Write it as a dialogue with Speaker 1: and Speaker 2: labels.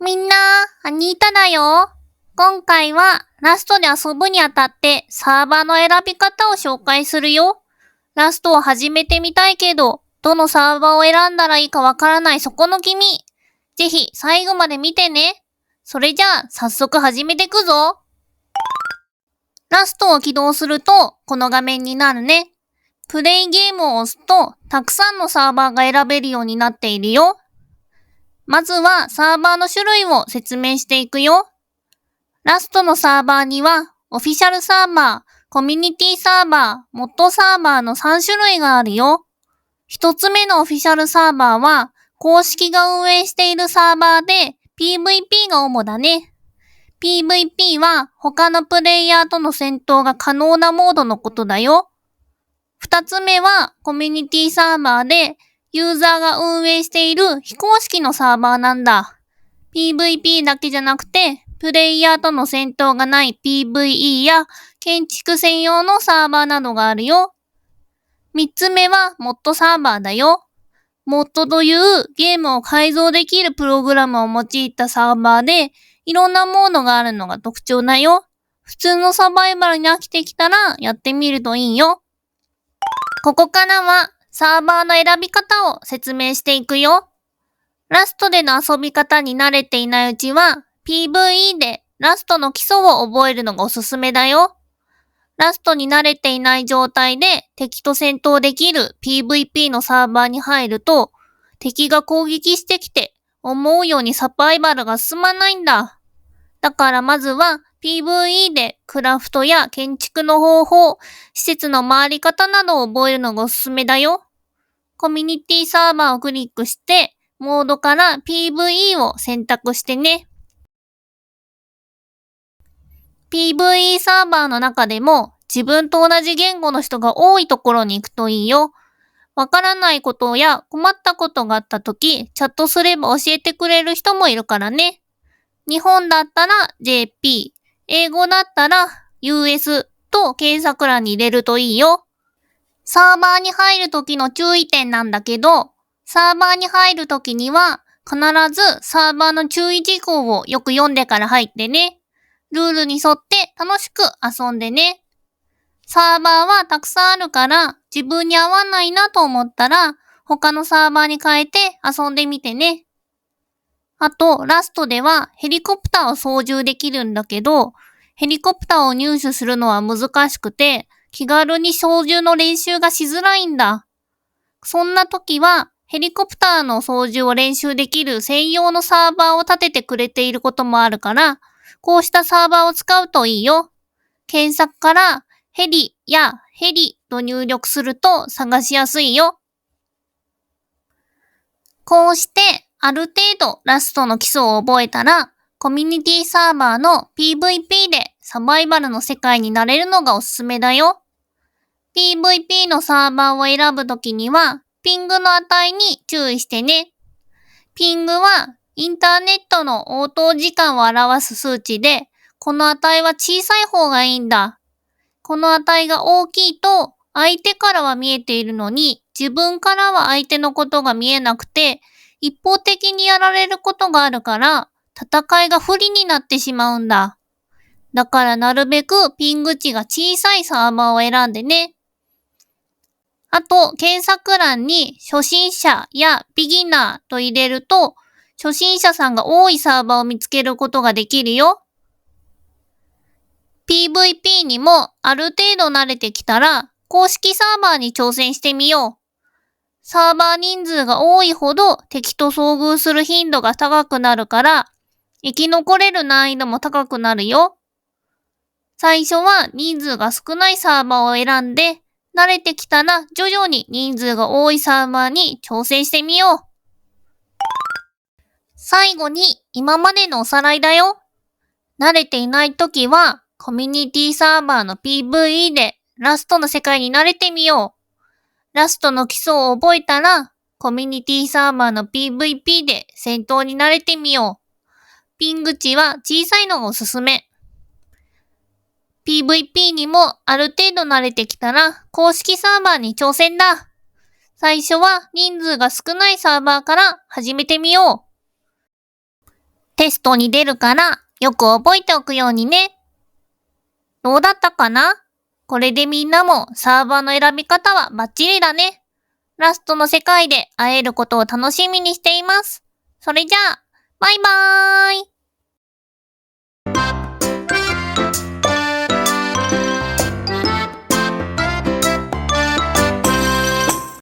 Speaker 1: みんな、アニータだよ。今回はラストで遊ぶにあたってサーバーの選び方を紹介するよ。ラストを始めてみたいけど、どのサーバーを選んだらいいかわからないそこの君。ぜひ最後まで見てね。それじゃあ早速始めてくぞ。ラストを起動するとこの画面になるね。プレイゲームを押すとたくさんのサーバーが選べるようになっているよ。まずはサーバーの種類を説明していくよ。ラストのサーバーには、オフィシャルサーバー、コミュニティサーバー、モッドサーバーの3種類があるよ。一つ目のオフィシャルサーバーは、公式が運営しているサーバーで、PVP が主だね。PVP は他のプレイヤーとの戦闘が可能なモードのことだよ。二つ目は、コミュニティサーバーで、ユーザーが運営している非公式のサーバーなんだ。PVP だけじゃなくて、プレイヤーとの戦闘がない PVE や建築専用のサーバーなどがあるよ。三つ目はモッドサーバーだよ。モッドというゲームを改造できるプログラムを用いたサーバーで、いろんなモードがあるのが特徴だよ。普通のサバイバルに飽きてきたらやってみるといいよ。ここからはサーバーの選び方を説明していくよ。ラストでの遊び方に慣れていないうちは PVE でラストの基礎を覚えるのがおすすめだよ。ラストに慣れていない状態で敵と戦闘できる PVP のサーバーに入ると敵が攻撃してきて思うようにサバイバルが進まないんだ。だからまずは PVE でクラフトや建築の方法、施設の回り方などを覚えるのがおすすめだよ。コミュニティサーバーをクリックしてモードから PVE を選択してね。PVE サーバーの中でも自分と同じ言語の人が多いところに行くといいよ。わからないことや困ったことがあったとき、チャットすれば教えてくれる人もいるからね。日本だったら JP、英語だったら US と検索欄に入れるといいよ。サーバーに入るときの注意点なんだけど、サーバーに入るときには必ずサーバーの注意事項をよく読んでから入ってね。ルールに沿って楽しく遊んでね。サーバーはたくさんあるから自分に合わないなと思ったら他のサーバーに変えて遊んでみてね。あと、ラストではヘリコプターを操縦できるんだけど、ヘリコプターを入手するのは難しくて、気軽に操縦の練習がしづらいんだ。そんな時は、ヘリコプターの操縦を練習できる専用のサーバーを立ててくれていることもあるから、こうしたサーバーを使うといいよ。検索からヘリやヘリと入力すると探しやすいよ。こうしてある程度ラストの基礎を覚えたら、コミュニティサーバーの PVP でサバイバルの世界になれるのがおすすめだよ。PVP のサーバーを選ぶときには、ピングの値に注意してね。ピングはインターネットの応答時間を表す数値で、この値は小さい方がいいんだ。この値が大きいと、相手からは見えているのに、自分からは相手のことが見えなくて、一方的にやられることがあるから、戦いが不利になってしまうんだ。だからなるべくピング値が小さいサーバーを選んでね。あと、検索欄に初心者やビギナーと入れると、初心者さんが多いサーバーを見つけることができるよ。PVP にもある程度慣れてきたら、公式サーバーに挑戦してみよう。サーバー人数が多いほど敵と遭遇する頻度が高くなるから、生き残れる難易度も高くなるよ。最初は人数が少ないサーバーを選んで、慣れてきたら徐々に人数が多いサーバーに挑戦してみよう。最後に今までのおさらいだよ。慣れていないときはコミュニティサーバーの PVE でラストの世界に慣れてみよう。ラストの基礎を覚えたらコミュニティサーバーの PVP で戦闘に慣れてみよう。ピング値は小さいのがおすすめ。PVP にもある程度慣れてきたら公式サーバーに挑戦だ。最初は人数が少ないサーバーから始めてみよう。っテストに出るからよく覚えておくようにね。どうだったかな？これでみんなもサーバーの選び方はバッチリだね。ラストの世界で会えることを楽しみにしています。それじゃあ、バイバーイ。